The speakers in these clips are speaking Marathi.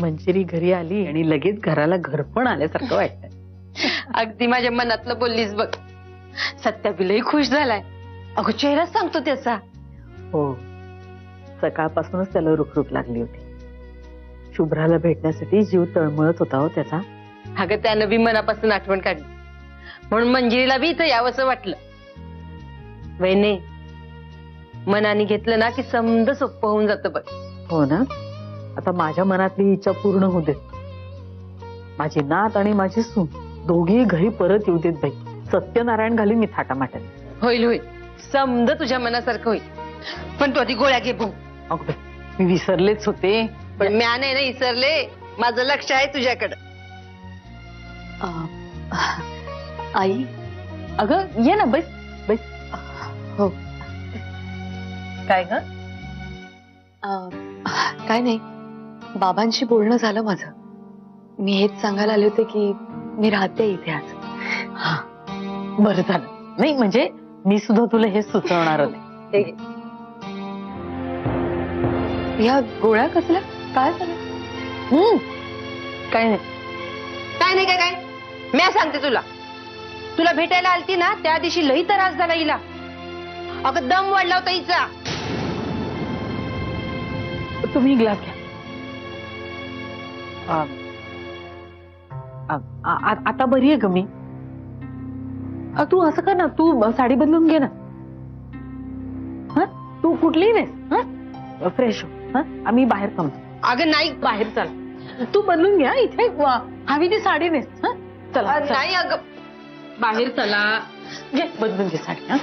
मंजिरी घरी आली आणि लगेच घराला घर पण आल्यासारखं वाटतं. अगदी माझ्या मनातलं बोललीस बघ. सत्याबिलही खुश झालाय. अगं चेहराच सांगतो त्याचा. हो, सकाळपासूनच त्याला रुखरुख लागली होती. शुभ्राला भेटण्यासाठी जीव तळमळत होता हो त्याचा. अगं त्यानं बी मनापासून आठवण काढली म्हणून मंजिरीला बी इथं यावंसं वाटलं. वहिने, मनाने घेतलं ना की समज सोपं होऊन जातं बघ. हो ना, आता माझ्या मनातली इच्छा पूर्ण होऊ देत. माझी नात आणि माझी सून दोघी घरी परत येऊ देत बाई. सत्यनारायण घाली मी थाटामाटात. होईल होईल, समज तुझ्या मनासारखं होईल. पण तू आधी गोळ्या घे भाऊ. अगं बाई, मी विसरलेच होते. पण म्या नाही ना विसरले. माझं लक्ष आहे तुझ्याकडं. आई, अगं ये ना, बस बस. हो, काय ग? काय नाही, बाबांशी बोलणं झालं माझं. मी हेच सांगायला आले होते की मी राहते इथे आज. हा, बरं झालं. नाही म्हणजे मी सुद्धा तुला हेच सुचवणार होते. या गोळ्या कसल्या? काय झालं? काय नाही. काय नाही काय म्या सांगते तुला. तुला भेटायला आलती ना त्या दिवशी लई त्रास झाला हिला. अगं दम वाढला होता हिचा. तुम्ही ग्लास घ्या. आता बरी आहे ग मी. तू असं कर ना, तू साडी बदलून घे ना. तू कुठलीही नाही, फ्रेश हो. आम्ही बाहेर थांबतो. अगं नाही, बाहेर चला, तू बदलून घ्या. इथे हवी ती साडी नेस. चला नाही अगं, बाहेर चला. घे, बदलून घे साडी.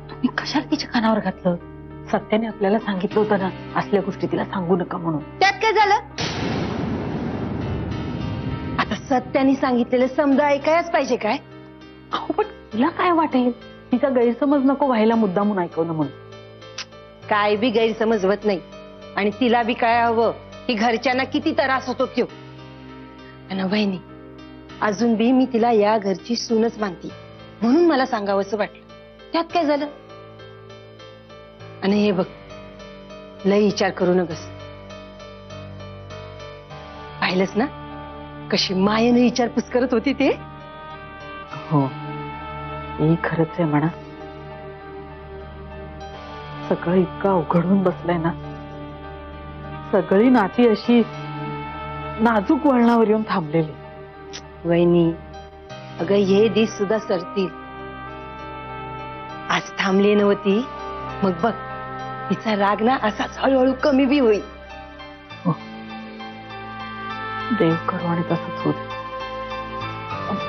तुम्ही कशाला तिच्या कानावर घातलं? सत्याने आपल्याला सांगितलं होतं ना, असल्या गोष्टी तिला सांगू नका म्हणून. त्यात काय झालं? आता सत्याने सांगितलेलं समजा ऐकायच पाहिजे काय? अहो, पण तिला काय वाटेल? तिचा गैरसमज नको व्हायला मुद्दामून ऐकवणं म्हणून. काय बी गैरसमज होत नाही. आणि तिला बी काय हवं की घरच्यांना किती त्रास होतो त्यो. आणि बहिणी, अजून बी मी तिला या घरची सूनच मानते म्हणून मला सांगावंसं वाटलं. त्यात काय झालं? आणि हे बघ, लय विचार करू नकस. पाहिलंस ना कशी मायेने विचारपूस करत होती ते. हो, हे खरंच आहे म्हणा. सगळं इतकं अवघड होऊन बसलंय ना. सगळी नाती अशी नाजूक वळणावर येऊन थांबलेली. वहिनी, अगं हे दिस सुद्धा सरतील. आज थांबली नव्हती, मग बघ तिचा राग ना असाच हळूहळू कमी बी होईल. देव करू आणि तसंच होत.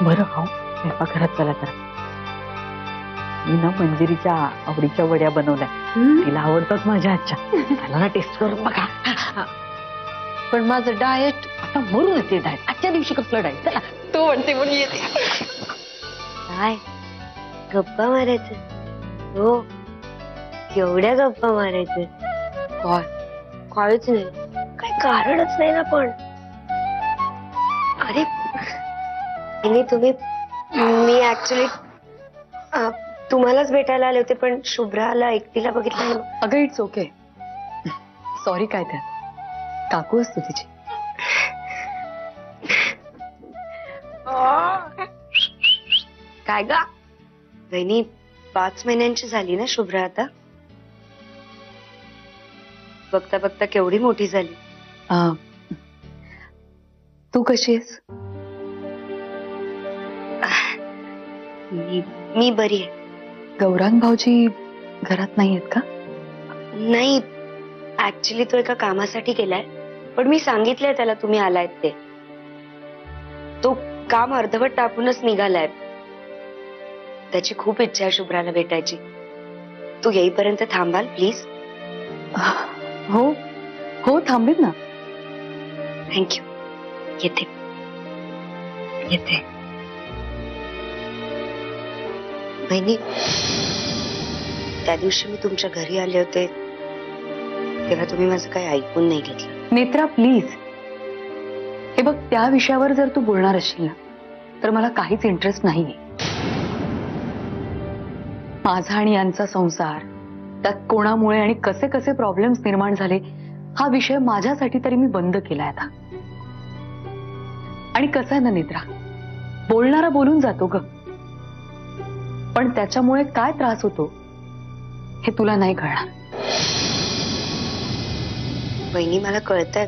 बरं खाऊ, स्वयंपाकघरात चला तर. मी ना मंजिरीच्या आवडीच्या वड्या बनवल्या. तिला आवडतात माझ्या हातच्या. त्याला ना टेस्ट करून बघा. पण माझं डाएट आता मरून येते डाएट. आजच्या दिवशी कसलं डाएट? चला. तो म्हणते म्हणून येते. काय गप्पा मारायचं? हो, केवढ्या गप्पा मारायचं? काय काहीच नाही, काही कारणच नाही ना. पण अरे तुम्ही, मी ऍक्च्युली तुम्हालाच भेटायला आले होते, पण शुभ्राला एकटीला बघितलं. अगं इट्स ओके, सॉरी. काय त्यात काकू असते तिची. काय गा बहिणी, 5 महिन्यांची झाली ना शुभ्रा आता. बघता बघता केवढी मोठी झाली. तू कशी आहेस? मी बरी आहे. गौरांग भाऊजी घरात नाही आहेत का? नाही, ऍक्च्युली तो एका कामासाठी गेलाय, पण मी सांगितलंय त्याला तुम्ही आलायत ते. तो काम अर्धवट टाकूनच निघालाय. त्याची खूप इच्छा आहे शुभ्राला भेटायची. तू येईपर्यंत थांबाल प्लीज? हो हो, थांबेन ना. थँक्यू. येते येते. बहिणी, त्या दिवशी मी तुमच्या घरी आले होते तेव्हा तुम्ही माझं काही ऐकून नाही घेतलं. नेत्रा प्लीज, हे बघ, त्या विषयावर जर तू बोलणार असशील ना तर मला काहीच इंटरेस्ट नाहीये. माझा आणि यांचा संसार, त्यात कोणामुळे आणि कसे कसे प्रॉब्लेम्स निर्माण झाले हा विषय माझ्यासाठी तरी मी बंद केलाय आता. आणि कसं आहे ना नेत्रा, बोलणारा बोलून जातो ग, पण त्याच्यामुळे काय त्रास होतो हे तुला नाही कळणार. वहिनी मला कळतंय,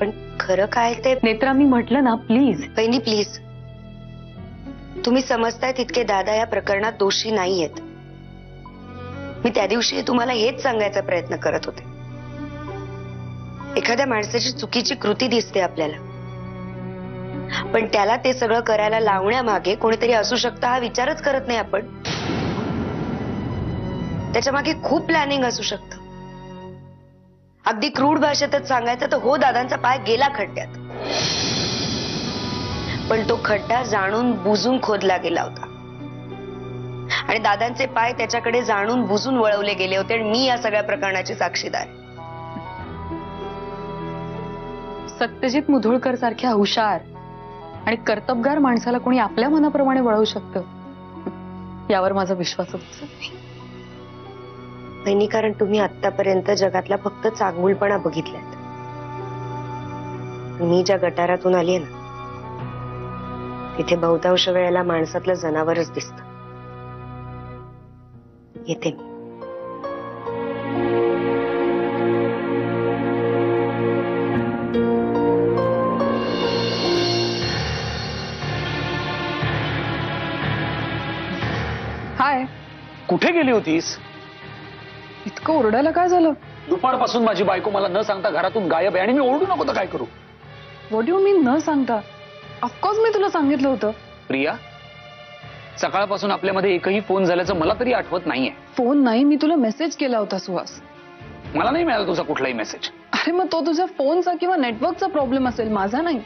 पण खरं काय ते. नेत्रा, मी म्हटलं ना, प्लीज. वहिनी प्लीज, तुम्ही समजताय तितके दादा या प्रकरणात दोषी नाहीयेत. मी त्या दिवशी तुम्हाला हेच सांगायचा प्रयत्न करत होते. एखाद्या माणसाची चुकीची कृती दिसते आपल्याला, पण त्याला ते सगळं करायला लावण्यामागे कोणीतरी असू शकतं हा विचारच करत नाही आपण. त्याच्या मागे खूप प्लॅनिंग असू शकतं. अगदी क्रूड भाषेतच सांगायचं तर हो, दादांचा पाय गेला खड्ड्यात, पण तो खड्डा जाणून बुजून खोदला गेला होता आणि दादांचे पाय त्याच्याकडे जाणून बुजून वळवले गेले होते. आणि मी या सगळ्या प्रकरणाची साक्षीदार. सत्यजित मुधोळकर सारख्या हुशार आणि कर्तबगार माणसाला कोणी आपल्या मनाप्रमाणे वळवू शकतं यावर माझा विश्वासच बसत नाही. वहिनी, कारण तुम्ही आतापर्यंत जगातला फक्त चांगुलपणा बघितलात. मी ज्या गटारातून आलीये ना, तिथे बहुतांश वेळेला माणसातलं जनावरच दिसतं. येते मी. हाय, कुठे गेली होतीस? इतकं ओरडायला काय झालं? दुपारपासून माझी बायको मला न सांगता घरातून गायब आहे आणि मी ओरडू नको तर काय करू? व्हॉट डू मीन न सांगता? ऑफकोर्स मी तुला सांगितलं होतं. प्रिया, सकाळपासून आपल्यामध्ये एकही फोन झाल्याचं मला तरी आठवत नाहीये. फोन नाही, मी तुला मेसेज केला होता सुहास. मला नाही मिळाला तुझा कुठलाही मेसेज. अरे मग तो तुझ्या फोनचा किंवा नेटवर्कचा प्रॉब्लेम असेल, माझा नाही.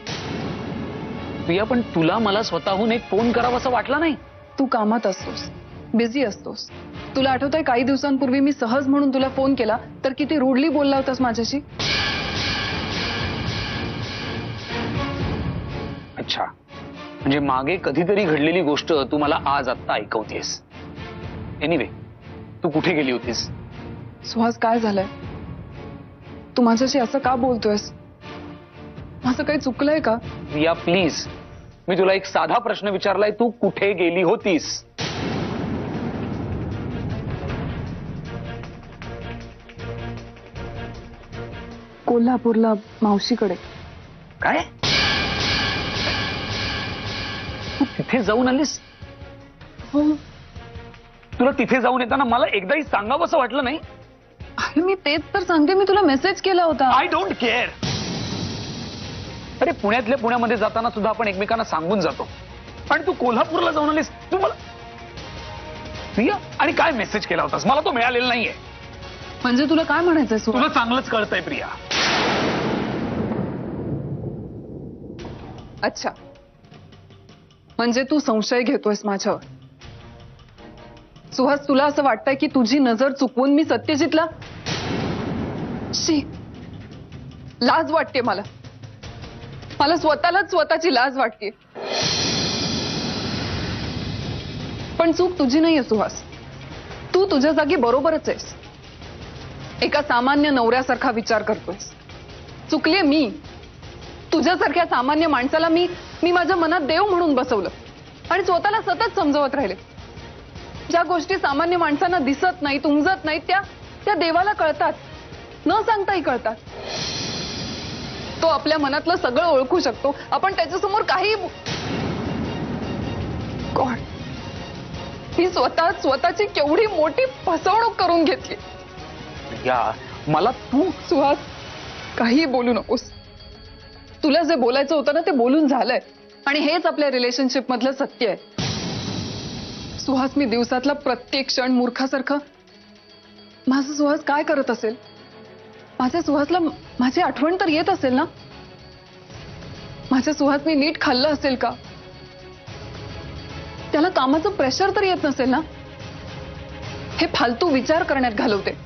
प्रिया, पण तुला मला स्वतःहून एक फोन करावा असं वाटला नाही? तू कामात असतोस, बिझी असतोस. तुला आठवतंय काही दिवसांपूर्वी मी सहज म्हणून तुला फोन केला तर किती रूडली बोलला होतास माझ्याशी. अच्छा, म्हणजे मागे कधीतरी घडलेली गोष्ट तू मला आज आत्ता ऐकवतेस. एनिवे, तू कुठे गेली होतीस? सुहास, काय झालंय? तू माझ्याशी असं का बोलतोयस? माझं काही चुकलंय का? प्रिया प्लीज, मी तुला एक साधा प्रश्न विचारलाय, तू कुठे गेली होतीस? कोल्हापूरला मावशीकडे. काय? तू तिथे जाऊन आलीस? हो. तुला तिथे जाऊन येताना मला एकदाही सांगावं असं वाटलं नाही? अरे मी तेच तर सांगते, मी तुला मेसेज केला होता. I don't care. अरे पुण्यातल्या पुण्यामध्ये जाताना सुद्धा आपण एकमेकांना सांगून जातो, आणि तू कोल्हापूरला जाऊन आलीस. तू मला प्रिया, आणि काय मेसेज केला होतास? मला तो मिळालेला नाहीये. म्हणजे तुला काय म्हणायचंय सुहास? तुला चांगलंच कळतंय प्रिया. अच्छा, म्हणजे तू संशय घेतोयस माझ्यावर. सुहास, तुला असं वाटतंय की तुझी नजर चुकवून मी सत्यजितला. शी, लाज वाटते मला. मला स्वतःलाच स्वतःची लाज वाटते. पण चूक तुझी नाहीये सुहास. तू तुझ्या जागी बरोबरच आहेस. एका सामान्य नवऱ्यासारखा विचार करतोयस. चुकले मी. तुझ्यासारख्या सामान्य माणसाला मी माझ्या मनात देव म्हणून बसवलं आणि स्वतःला सतत समजवत राहिले. ज्या गोष्टी सामान्य माणसांना दिसत नाहीत, उमजत नाहीत, त्या देवाला कळतात, न सांगताही कळतात. तो आपल्या मनातलं सगळं ओळखू शकतो. आपण त्याच्यासमोर काही गॉड, ही स्वतःची केवढी मोठी फसवणूक करून घेतली. या मला तू सुहास, काही बोलू नकोस. तुला जे बोलायचं होतं ना ते बोलून झालंय आणि हेच आपल्या रिलेशनशिप मधलं सत्य आहे. सुहास, मी दिवसातला प्रत्येक क्षण मूर्खासारखं माझं सुहास काय करत असेल? माझ्या सुहासला माझी आठवण तर येत असेल ना? माझ्या सुहासनी नीट खाल्लं असेल का? त्याला कामाचं प्रेशर तर येत नसेल ना? हे फालतू विचार करण्यात घालवते.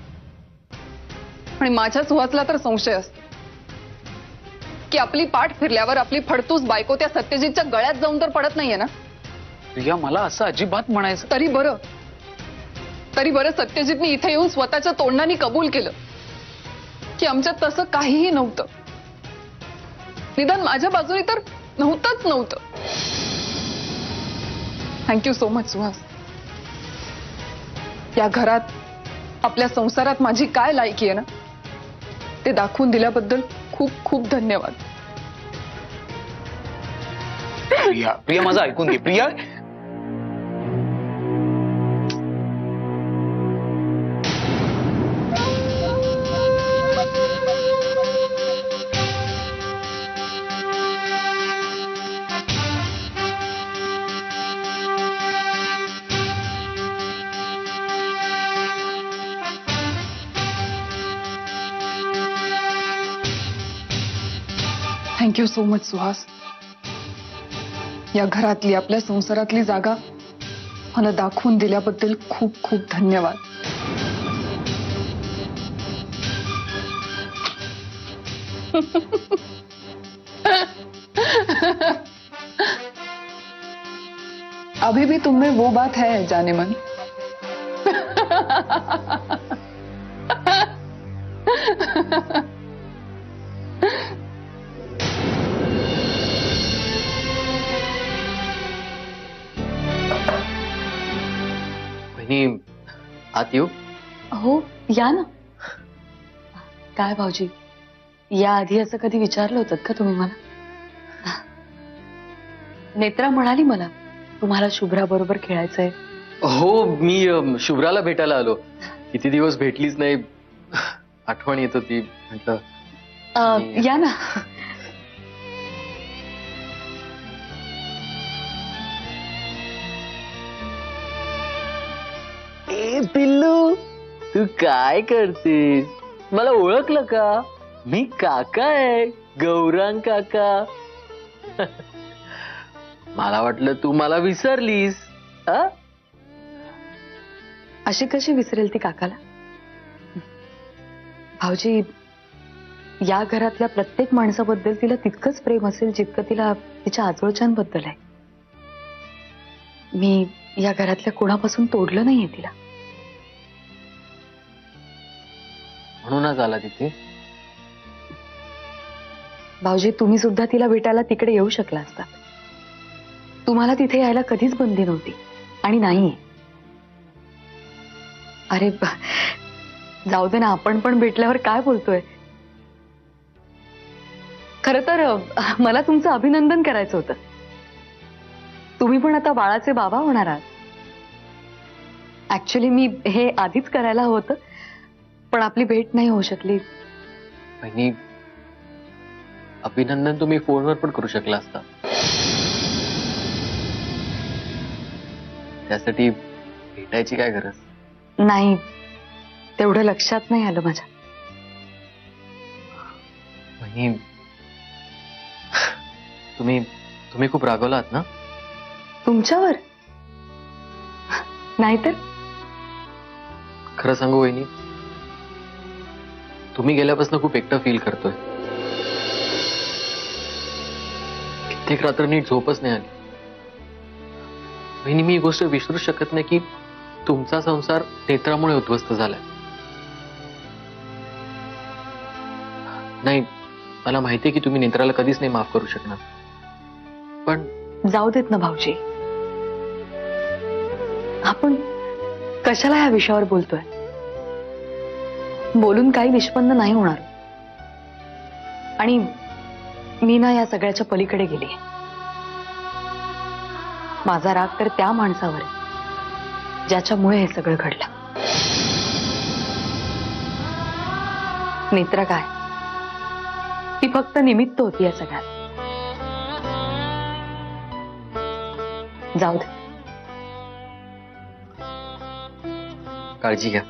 आणि माझ्या सुहासला तर संशय असतो की आपली पाठ फिरल्यावर आपली फडतूस बायको त्या सत्यजितच्या गळ्यात जाऊन तर पडत नाहीये ना? प्रिया, मला असं अजिबात म्हणायचं. तरी बरं, तरी बरं सत्यजितनी इथे येऊन स्वतःच्या तोंडाने कबूल केलं की आमच्यात तसं काहीही नव्हतं. निदान माझ्या बाजूने तर नव्हतं. Thank you so much Suhas. या घरात आपल्या संसारात माझी काय लायकी आहे ना ते दाखवून दिल्याबद्दल खूप खूप धन्यवाद. प्रिया, प्रिया माझं ऐकून घे. Priya, thank you so much Suhas. या घरातली आपल्या संसारातली जागा मला दाखवून दिल्याबद्दल खूप खूप धन्यवाद. अभी भी तुम में वो बात है जाने मन. बहिणी, आत येऊ? हो या ना. काय भाऊजी, या आधी असं कधी विचारलं होतं का तुम्ही मला? नेत्रा म्हणाली मला तुम्हाला शुभ्रा बरोबर खेळायचंय. हो, मी शुभ्राला भेटायला आलो. किती दिवस भेटलीच नाही, आठवण येत होती. म्हटलं या ना. ए पिल्लू, तू काय करतेस? मला ओळखलं का? मी काका आहे, गौरांग काका. मला वाटलं तू मला विसरलीस. अशी कशी विसरेल ती काकाला? भाऊजी, या घरातल्या प्रत्येक माणसाबद्दल तिला तितकंच प्रेम असेल जितकं तिला तिच्या आजोळच्यांबद्दल आहे. मी या घरातल्या कोणापासून तोडलं नाहीये तिला. म्हणूनच आला तिथे. भाऊजी, तुम्ही सुद्धा तिला भेटायला तिकडे येऊ शकला असता. तुम्हाला तिथे यायला कधीच बंदी नव्हती आणि नाहीये. अरे जाऊ दे ना, आपण पण भेटल्यावर काय बोलतोय. खर तर मला तुमचं अभिनंदन करायचं होतं. तुम्ही पण आता बाळाचे बाबा होणार आहात. ऍक्च्युली मी हे आधीच करायला हवं होतं, पण आपली भेट नाही होऊ शकली. बहिणी, अभिनंदन तुम्ही फोनवर पण करू शकला असता. त्यासाठी भेटायची काय गरज? नाही, तेवढं लक्षात नाही आलं माझ्या. बहिणी, तुम्ही खूप रागवलात ना? तुमच्यावर? नाहीतर. खरं सांगू वहिनी, तुम्ही गेल्यापासून खूप एकटं फील करतोय. कित्येक रात्र नीट झोपच नाही आली. वहिनी, मी ही गोष्ट विसरू शकत नाही की तुमचा संसार नेत्रामुळे उद्ध्वस्त झालाय. नाही, मला माहितीये की तुम्ही नेत्राला कधीच नाही माफ करू शकणार, पण जाऊ देत ना भाऊजी. आपण कशाला या विषयावर बोलतोय? बोलून काही निष्पन्न नाही होणार. आणि मी ना या सगळ्याच्या पलीकडे गेली. माझा राग तर त्या माणसावर आहे ज्याच्यामुळे हे सगळं घडलं. नेत्रा काय, ती फक्त निमित्त होती या सगळ्यात. जाऊ दे. काळजी घ्या.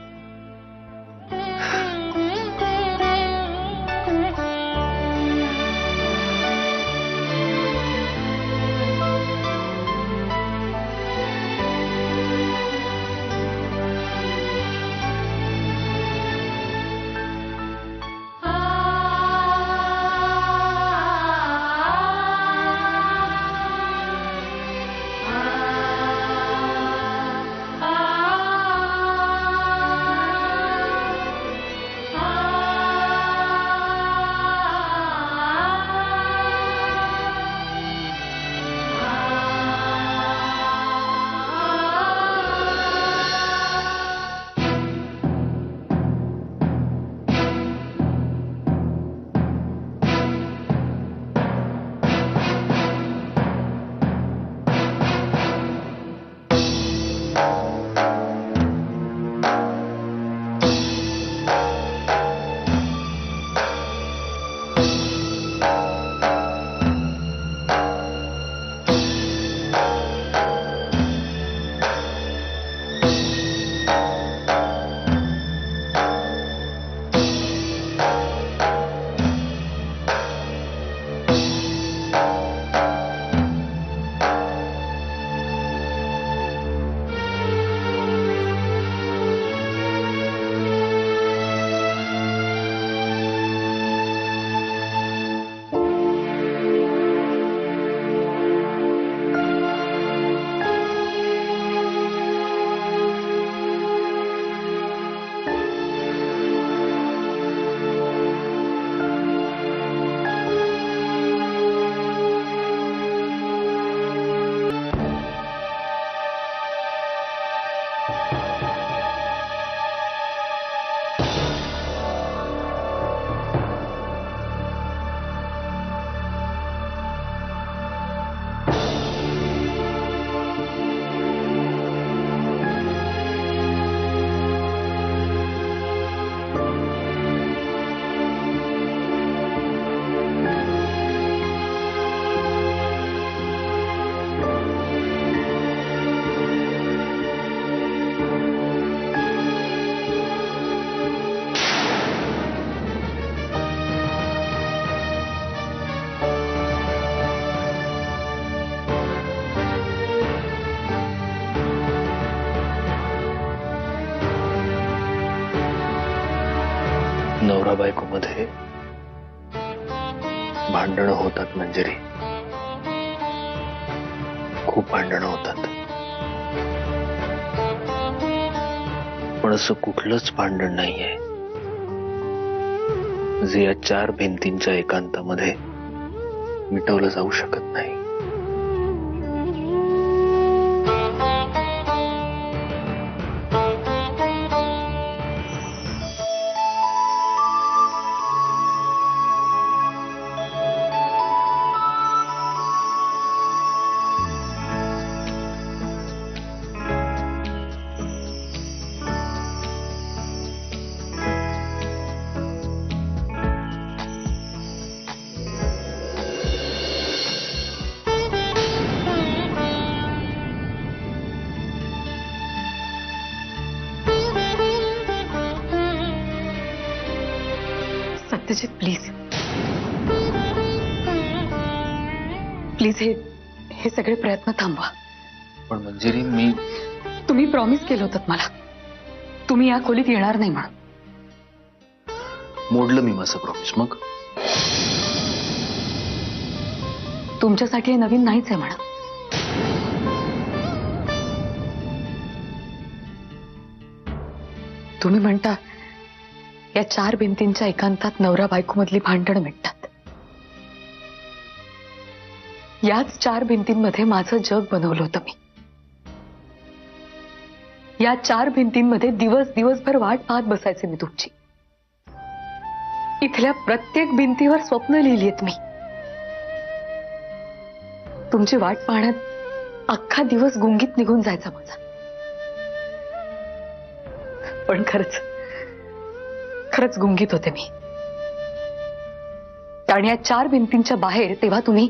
नवरा बायको मध्ये भांडणं होतात मंजिरी, खूप भांडणं होतात. पण असं कुठलंच भांडण नाहीये जे या 4 भिंतींच्या एकांतामध्ये मिटवलं जाऊ शकत नाही. सत्यजित प्लीज प्लीज हे सगळे प्रयत्न थांबवा. पण मंजिरी मी तुम्ही प्रॉमिस केलं होतं मला, तुम्ही या खोलीत येणार नाही म्हणून. मोडलं मी माझं प्रॉमिस. मग तुमच्यासाठी हे नवीन नाहीच आहे म्हणा. तुम्ही म्हणता या 4 भिंतींच्या एकांतात नवरा बायको मधली भांडणं मिटतात. याच 4 भिंतींमध्ये माझं जग बनवलं होतं मी. या 4 भिंतींमध्ये दिवसभर वाट पाहत बसायचे मी तुमची. इथल्या प्रत्येक भिंतीवर स्वप्न लिहिली आहेत मी. तुमची वाट पाहण्यात अख्खा दिवस गुंगीत निघून जायचा माझा. पण खरंच गुंगीत होते मी. आणि या 4 भिंतींच्या बाहेर तेव्हा तुम्ही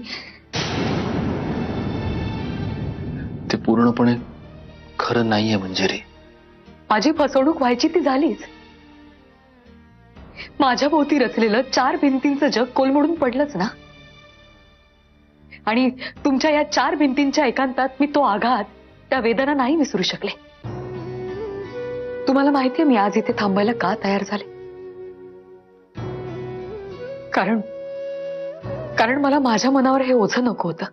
ते पूर्णपणे खरं नाहीये मंजिरी. माझी फसवणूक व्हायची ती झालीच. माझ्या भोवती रचलेलं 4 भिंतींचं जग कोलमडून पडलंच ना. आणि तुमच्या या 4 भिंतींच्या एकांतात मी तो आघात, त्या वेदना नाही विसरू शकले. तुम्हाला माहितीये मी आज इथे थांबायला का तयार झाले? कारण मला माझ्या मनावर हे ओझं नको होतं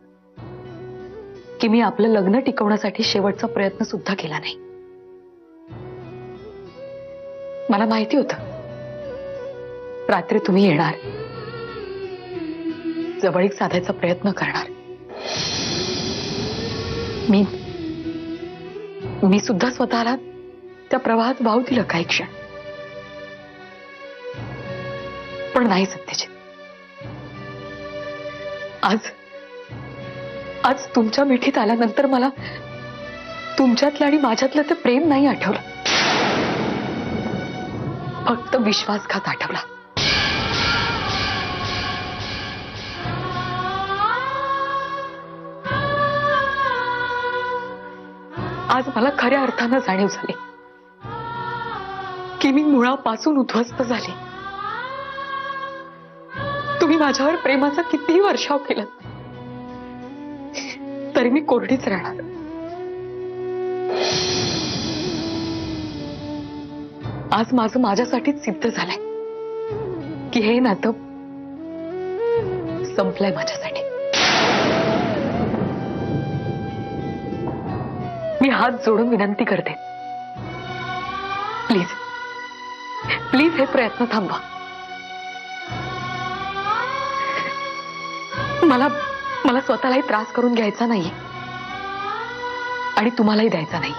की मी आपलं लग्न टिकवण्यासाठी शेवटचा प्रयत्न सुद्धा केला नाही. मला माहिती होतं रात्री तुम्ही येणार, जवळीक साधायचा प्रयत्न करणार. मी सुद्धा स्वतःला त्या प्रवाहात वाहू दिलं काही क्षण. पण नाही सत्यजित, आज तुमच्या मिठीत आल्यानंतर मला तुमच्यातलं आणि माझ्यातलं ते प्रेम नाही आठवलं, फक्त विश्वासघात आठवला. आज मला खऱ्या अर्थानं जाणीव झाली की मी मुळापासून उद्ध्वस्त झाले. तुम्ही माझ्यावर प्रेमाचा कितीही वर्षाव केला तरी मी कोरडीच राहणार. आज माझं माझ्यासाठीच सिद्ध झालंय की हे नातं संपलंय माझ्यासाठी. मी हात जोडून विनंती करते, प्लीज हे प्रयत्न थांबवा. मला स्वतःलाही त्रास करून घ्यायचा नाही आणि तुम्हालाही द्यायचा नाही.